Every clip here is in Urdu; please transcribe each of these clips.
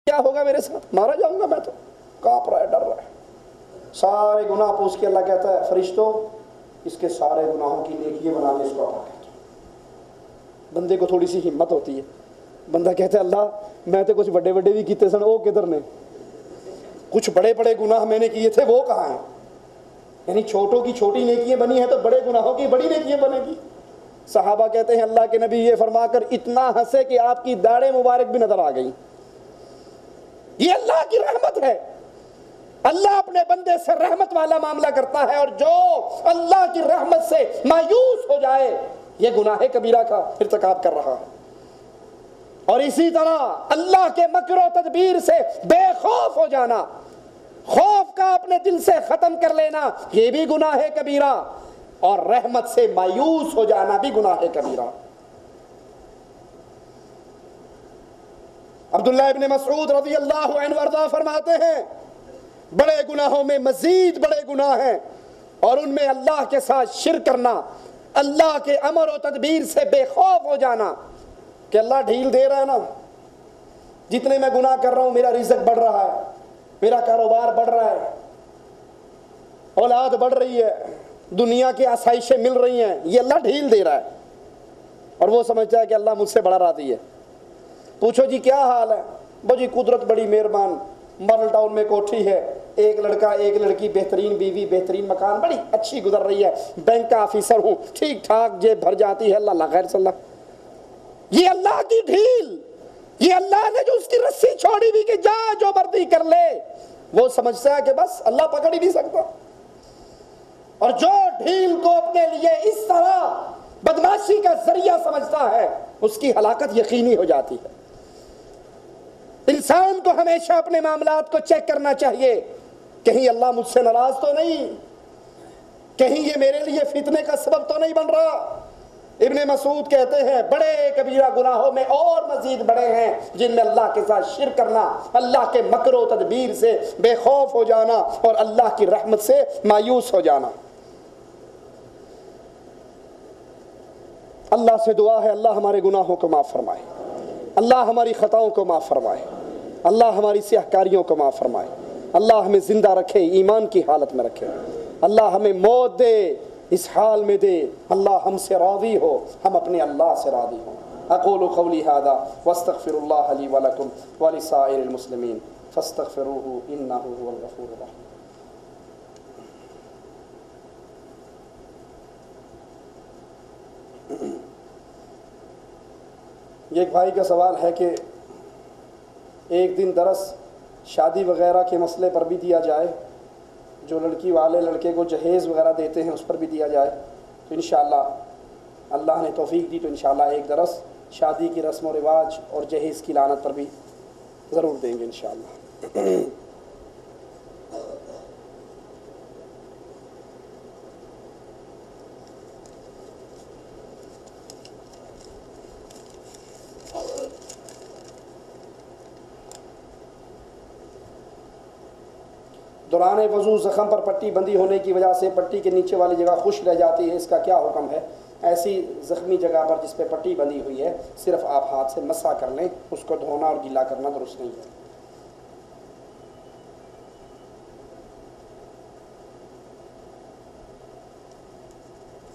کیا ہوگا میرے ساتھ، مارا جاؤں گا میں تو، کانپ رہا ہے، ڈر رہا ہے۔ سارے گناہ پوچھ کے اللہ کہتا ہے فرشتوں اس کے سارے گناہوں کی نیکیاں بنا کے اس کو عطا کر دو۔ بندے کو تھوڑی سی ہمت ہوتی ہے، بندہ کہتا ہے اللہ میں تو کچھ بڑے بڑے بھی کیتے سن، وہ کدھر نے، کچھ بڑے بڑے گناہ میں نے کیے تھے وہ کہاں ہیں؟ یعنی چھوٹوں کی چھوٹی نیکیاں بنی ہیں تو بڑے گناہوں کی بڑی نیکیاں بنے گی۔ صحابہ کہتے ہیں اللہ کے نبی یہ فرما کر اتنا ہنسے کہ آپ کی داڑھیں مبارک بھی نظر آ گئی۔ یہ اللہ کی رحمت ہے، اللہ اپنے بندے سے رحمت والا معاملہ کرتا ہے، اور جو اللہ کی رحمت سے مایوس ہو جائے یہ گناہ کبیرہ کا ارتکاب کر رہا ہے۔ اور اسی طرح اللہ کے مکر و تدبیر سے بے خوف ہو جانا، خوف کا اپنے دل سے ختم کر لینا یہ بھی گناہ کبیرہ، اور رحمت سے مایوس ہو جانا بھی گناہ کبیرہ۔ عبداللہ ابن مسعود رضی اللہ عنہ وارضہ فرماتے ہیں بڑے گناہوں میں مزید بڑے گناہ ہیں، اور ان میں اللہ کے ساتھ شرک کرنا، اللہ کے امر و تدبیر سے بے خوف ہو جانا کہ اللہ ڈھیل دے رہا ہے نا، جتنے میں گناہ کر رہا ہوں میرا رزق بڑھ رہا ہے، میرا کاروبار بڑھ رہا ہے، اولاد بڑھ رہی ہے، دنیا کی آسائشیں مل رہی ہیں، یہ اللہ ڈھیل دے رہا ہے، اور وہ سمجھتا ہے کہ اللہ مجھ سے بڑا راضی ہے۔ پوچھو جی کیا حال ہے؟ وہ جی قدرت بڑی مہربان، ماڈل ٹاؤن میں کوٹھی ہے، ایک لڑکا ایک لڑکی، بہترین بیوی، بہترین مکان، بڑی اچھی گزر رہی ہے، بینک کا آفیسر ہوں، ٹھیک ٹھاک جیب بھر جاتی ہے، اللہ خیر صلی اللہ۔ یہ اللہ کی ڈھیل، یہ اللہ نے جو اس کی رسی چھوڑی بھی کہ جا جو مرضی کر لے، وہ سمجھتا ہے کہ بس اللہ پکڑ ہی نہیں سکتا۔ اور جو ڈھیل کو اپنے لیے اس طرح بدماشی کا ذریعہ سمجھتا ہے اس کی ہلاکت یقینی ہو جاتی ہے۔ انسان کو ہمیشہ اپنے معاملات کو چیک کرنا چاہیے، کہیں اللہ مجھ سے ناراض تو نہیں، کہیں یہ میرے لیے فتنے کا سبب تو نہیں بن رہا۔ ابن مسعود کہتے ہیں بڑے کبیرہ گناہوں میں اور مزید بڑے ہیں جن میں اللہ کے ساتھ شرک کرنا، اللہ کے مکر و تدبیر سے بے خوف ہو جانا، اور اللہ کی رحمت سے مایوس ہو جانا۔ اللہ سے دعا ہے اللہ ہمارے گناہوں کو معاف فرمائے، اللہ ہماری خطاؤں کو معاف فرمائے، اللہ ہماری سیاہ کاریوں کو معاف فرمائے، اللہ ہمیں زندہ رکھے، ایمان کی حالت میں رکھے، اللہ ہمیں موت دے اس حال میں دے، اللہ ہم سے راضی ہو، ہم اپنے اللہ سے راضی ہوں۔ اقول قولی ھذا واستغفر اللہ لی ولکم ولسائر المسلمین فاستغفروہ انہ هو الغفور الرحیم۔ یہ ایک بھائی کا سوال ہے کہ ایک دن درس شادی وغیرہ کے مسئلے پر بھی دیا جائے، جو لڑکی والے لڑکے کو جہیز وغیرہ دیتے ہیں اس پر بھی دیا جائے، تو انشاءاللہ اللہ نے توفیق دی تو انشاءاللہ ایک درس شادی کی رسم و رواج اور جہیز کی لعنت پر بھی ضرور دیں گے انشاءاللہ۔ دوران وضو زخم پر پٹی بندھی ہونے کی وجہ سے پٹی کے نیچے والی جگہ خشک رہ جاتی ہے، اس کا کیا حکم ہے؟ ایسی زخمی جگہ پر جس پہ پٹی بندھی ہوئی ہے صرف آپ ہاتھ سے مسح کر لیں، اس کو دھونا اور گیلا کرنا درست نہیں ہے۔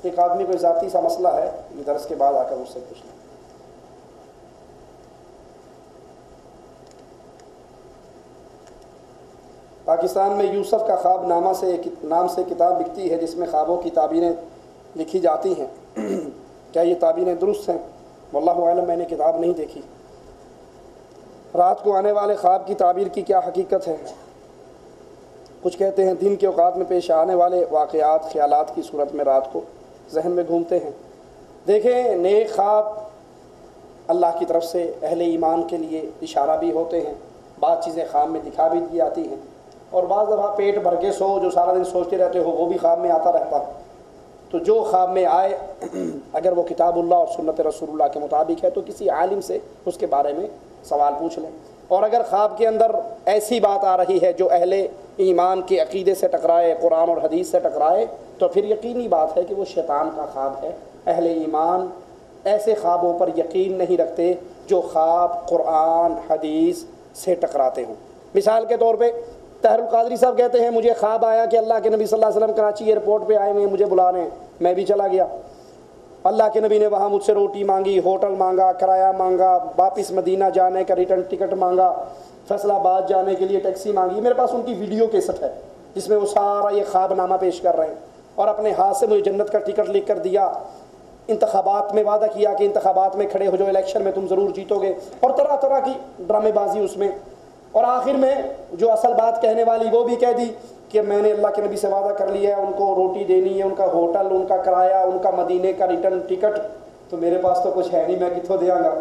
ایک آدمی کو ذاتی سا مسئلہ ہے، یہ درس کے بعد آ کر مجھ سے پوچھ لیں۔ پاکستان میں یوسف کا خواب نام سے کتاب بکتی ہے جس میں خوابوں کی تعبیریں لکھی جاتی ہیں، کیا یہ تعبیریں درست ہیں؟ واللہ اعلم، میں نے کتاب نہیں دیکھی۔ رات کو آنے والے خواب کی تعبیر کی کیا حقیقت ہے؟ کچھ کہتے ہیں دن کے اوقات میں پیش آنے والے واقعات خیالات کی صورت میں رات کو ذہن میں گھومتے ہیں۔ دیکھیں، نیک خواب اللہ کی طرف سے اہل ایمان کے لیے اشارہ بھی ہوتے ہیں، بعض چیزیں خواب میں دکھا بھی دی جاتی ہیں، اور بعض دفعہ پیٹ بھر کے سو جو سارا دن سوچتے رہتے ہو وہ بھی خواب میں آتا رہتا ہے۔ تو جو خواب میں آئے اگر وہ کتاب اللہ اور سنت رسول اللہ کے مطابق ہے تو کسی عالم سے اس کے بارے میں سوال پوچھ لیں، اور اگر خواب کے اندر ایسی بات آ رہی ہے جو اہل ایمان کے عقیدے سے ٹکرائے، قرآن اور حدیث سے ٹکرائے، تو پھر یقینی بات ہے کہ وہ شیطان کا خواب ہے۔ اہل ایمان ایسے خوابوں پر یقین نہیں رکھتے جو خواب قرآن، حدیث سے ٹکراتے ہوں۔ مثال کے طور پہ طاہر القادری صاحب کہتے ہیں مجھے خواب آیا کہ اللہ کے نبی صلی اللہ علیہ وسلم کراچی ایئرپورٹ پہ آئے ہوئے ہیں، مجھے بلا رہے ہیں، میں بھی چلا گیا۔ اللہ کے نبی نے وہاں مجھ سے روٹی مانگی، ہوٹل مانگا، کرایہ مانگا، واپس مدینہ جانے کا ریٹرن ٹکٹ مانگا، فیصل آباد جانے کے لیے ٹیکسی مانگی۔ میرے پاس ان کی ویڈیو کیسٹ ہے جس میں وہ سارا یہ خواب نامہ پیش کر رہے ہیں، اور اپنے ہاتھ سے مجھے جنت کا ٹکٹ لکھ کر دیا، انتخابات میں وعدہ کیا کہ انتخابات میں کھڑے ہو جو الیکشن میں تم ضرور جیتو گے، اور طرح طرح کی ڈرامے بازی اس میں، اور آخر میں جو اصل بات کہنے والی وہ بھی کہہ دی کہ میں نے اللہ کے نبی سے وعدہ کر لیا ہے، ان کو روٹی دینی ہے، ان کا ہوٹل، ان کا کرایہ، ان کا مدینے کا ریٹرن ٹکٹ، تو میرے پاس تو کچھ ہے نہیں، میں کتوں دیا گا؟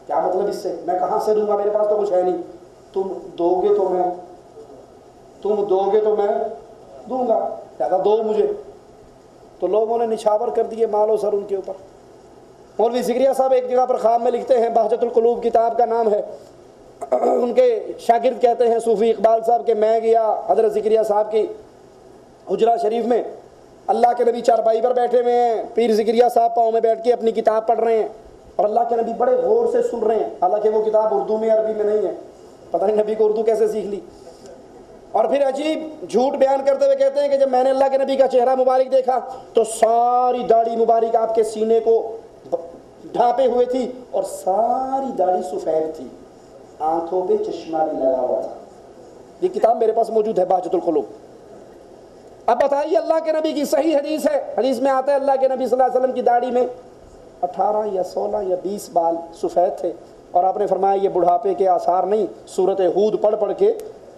کیا مطلب اس سے؟ میں کہاں سے دوں گا؟ میرے پاس تو کچھ ہے نہیں، تم دو گے تو میں دوں گا، زیادہ دو مجھے۔ تو لوگوں نے نچھاور کر دیے مال و سر ان کے اوپر۔ مولوی زکریا صاحب ایک جگہ پر خواب میں لکھتے ہیں، بہجت القلوب کتاب کا نام ہے، ان کے شاگرد کہتے ہیں صوفی اقبال صاحب کہ میں گیا حضرت زکریا صاحب کی حجرہ شریف میں، اللہ کے نبی چارپائی پر بیٹھے ہوئے ہیں، پیر زکریا صاحب پاؤں میں بیٹھ کے اپنی کتاب پڑھ رہے ہیں، اور اللہ کے نبی بڑے غور سے سن رہے ہیں، حالانکہ وہ کتاب اردو میں عربی میں نہیں ہے، پتہ نہیں نبی کو اردو کیسے سیکھ لی۔ اور پھر عجیب جھوٹ بیان کرتے ہوئے کہتے ہیں کہ جب میں نے اللہ کے نبی کا چہرہ مبارک دیکھا تو ساری داڑھی مبارک آپ کے سینے کو ڈھانپے ہوئے تھی، اور ساری داڑھی سفید تھی، آنکھوں پہ چشمہ بھی لگا ہوا تھا۔ یہ کتاب میرے پاس موجود ہے، بہجت القلوب۔ اب بتائیے، اللہ کے نبی کی صحیح حدیث ہے، حدیث میں آتا ہے اللہ کے نبی صلی اللہ علیہ وسلم کی داڑھی میں 18 یا 16 یا 20 بال سفید تھے، اور آپ نے فرمایا یہ بڑھاپے کے آثار نہیں، سورۃ ہود پڑھ پڑھ کے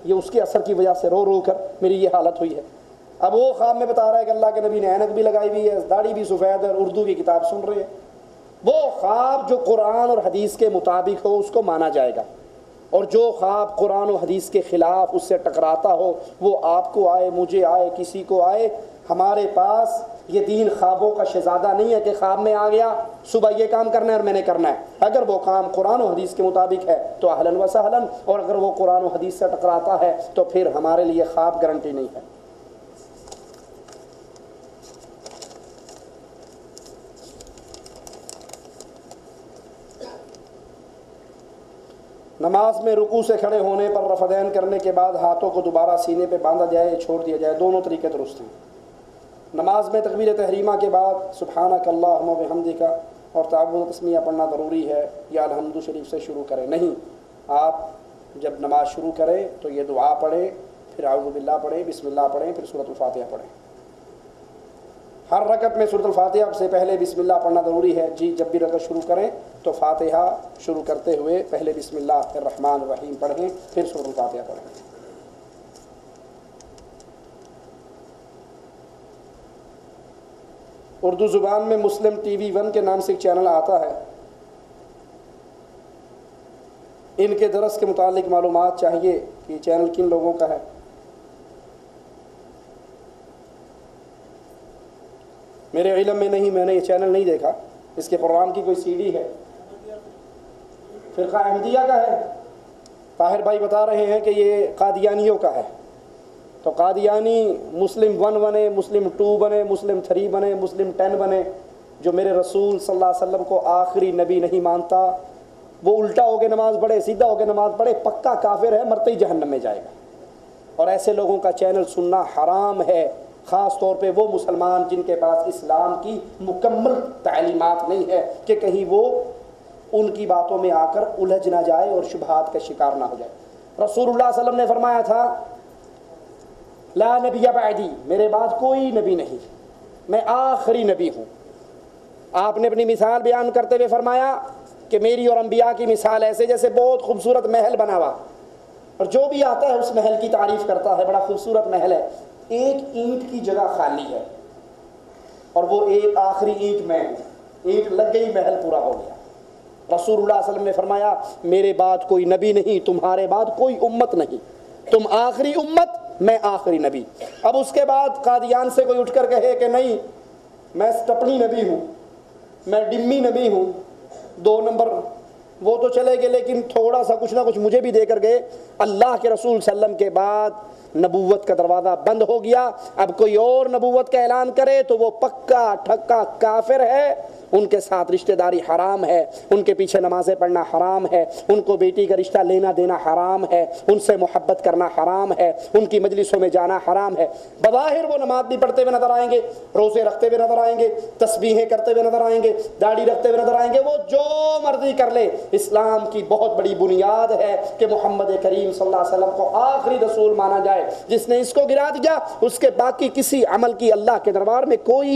یہ اس کے اثر کی وجہ سے رو رو کر میری یہ حالت ہوئی ہے۔ اب وہ خواب میں بتا رہا ہے کہ اللہ کے نبی نے اینک بھی لگائی ہوئی ہے، داڑھی بھی سفید ہے، اور اردو کی کتاب سن رہے ہیں۔ وہ خواب جو قرآن اور حدیث کے مطابق ہو اس کو مانا جائے گا، اور جو خواب قرآن و حدیث کے خلاف اس سے ٹکراتا ہو وہ آپ کو آئے، مجھے آئے، کسی کو آئے، ہمارے پاس یہ دین خوابوں کا شہزادہ نہیں ہے کہ خواب میں آ گیا صبح یہ کام کرنا ہے اور میں نے کرنا ہے۔ اگر وہ کام قرآن و حدیث کے مطابق ہے تو اہلاً و سہلاً، اور اگر وہ قرآن و حدیث سے ٹکراتا ہے تو پھر ہمارے لیے خواب گارنٹی نہیں ہے۔ نماز میں رکوع سے کھڑے ہونے پر رفعین کرنے کے بعد ہاتھوں کو دوبارہ سینے پہ باندھا جائے یا چھوڑ دیا جائے، دونوں طریقے درست ہیں۔ نماز میں تکبیر تحریمہ کے بعد سبحانک اللہم وبحمدک اور تعوذ تسمیہ پڑھنا ضروری ہے یا الحمد شریف سے شروع کریں؟ نہیں، آپ جب نماز شروع کریں تو یہ دعا پڑھیں، پھر اعوذ باللہ پڑھیں، بسم اللہ پڑھیں، پھر سورۃ الفاتحہ پڑھیں۔ ہر رکعت میں سورۃ الفاتحہ سے پہلے بسم اللہ پڑھنا ضروری ہے۔ جی جب بھی رکعت شروع کریں تو فاتحہ شروع کرتے ہوئے پہلے بسم اللہ الرحمن الرحیم پڑھیں، پھر سورۃ الفاتحہ پڑھیں۔ اردو زبان میں مسلم ٹی وی 1 کے نام سے ایک چینل آتا ہے، ان کے درس کے متعلق معلومات چاہیے کہ یہ چینل کن لوگوں کا ہے۔ میرے علم میں نہیں، میں نے یہ چینل نہیں دیکھا، اس کے پروگرام کی کوئی سی ڈی ہے؟ فرقہ احمدیہ کا ہے؟ طاہر بھائی بتا رہے ہیں کہ یہ قادیانیوں کا ہے، تو قادیانی مسلم 1 بنے، مسلم 2 بنے، مسلم 3 بنے، مسلم 10 بنے، جو میرے رسول صلی اللہ علیہ وسلم کو آخری نبی نہیں مانتا وہ الٹا ہو کے نماز پڑھے، سیدھا ہو کے نماز پڑھے، پکا کافر ہے، مرتے ہی جہنم میں جائے گا۔ اور ایسے لوگوں کا چینل سننا حرام ہے، خاص طور پہ وہ مسلمان جن کے پاس اسلام کی مکمل تعلیمات نہیں ہے کہ کہیں وہ ان کی باتوں میں آ کر الجھ نہ جائے اور شبہات کا شکار نہ ہو جائے۔ رسول اللہ صلی اللہ علیہ وسلم نے فرمایا تھا لا نبی بعدی، میرے بعد کوئی نبی نہیں، میں آخری نبی ہوں۔ آپ نے اپنی مثال بیان کرتے ہوئے فرمایا کہ میری اور انبیاء کی مثال ایسے جیسے بہت خوبصورت محل بنا ہوا، اور جو بھی آتا ہے اس محل کی تعریف کرتا ہے، بڑا خوبصورت محل ہے، ایک اینٹ کی جگہ خالی ہے، اور وہ ایک آخری اینٹ میں اینٹ لگ گئی، محل پورا ہو گیا۔ رسول اللہ صلی اللہ علیہ وسلم نے فرمایا میرے بعد کوئی نبی نہیں، تمہارے بعد کوئی امت نہیں، تم آخری امت، میں آخری نبی۔ اب اس کے بعد قادیان سے کوئی اٹھ کر کہے کہ نہیں میں سٹپنی نبی ہوں، میں ڈمی نبی ہوں، 2 نمبر، وہ تو چلے گئے لیکن تھوڑا سا کچھ نہ کچھ مجھے بھی دے کر گئے۔ اللہ کے رسول صلی اللہ علیہ وسلم کے بعد نبوت کا دروازہ بند ہو گیا۔ اب کوئی اور نبوت کا اعلان کرے تو وہ پکا ٹھکا کافر ہے، ان کے ساتھ رشتہ داری حرام ہے، ان کے پیچھے نمازیں پڑھنا حرام ہے، ان کو بیٹی کا رشتہ لینا دینا حرام ہے، ان سے محبت کرنا حرام ہے، ان کی مجلسوں میں جانا حرام ہے۔ بظاہر وہ نماز بھی پڑھتے ہوئے نظر آئیں گے، روزے رکھتے ہوئے نظر آئیں گے، تسبیحیں کرتے ہوئے نظر آئیں گے، داڑھی رکھتے ہوئے نظر آئیں گے، وہ جو مرضی کر لے، اسلام کی بہت بڑی بنیاد ہے کہ محمد کریم صلی اللہ علیہ وسلم کو آخری رسول مانا جائے۔ جس نے اس کو گرا دیا اس کے باقی کسی عمل کی اللہ کے دربار میں کوئی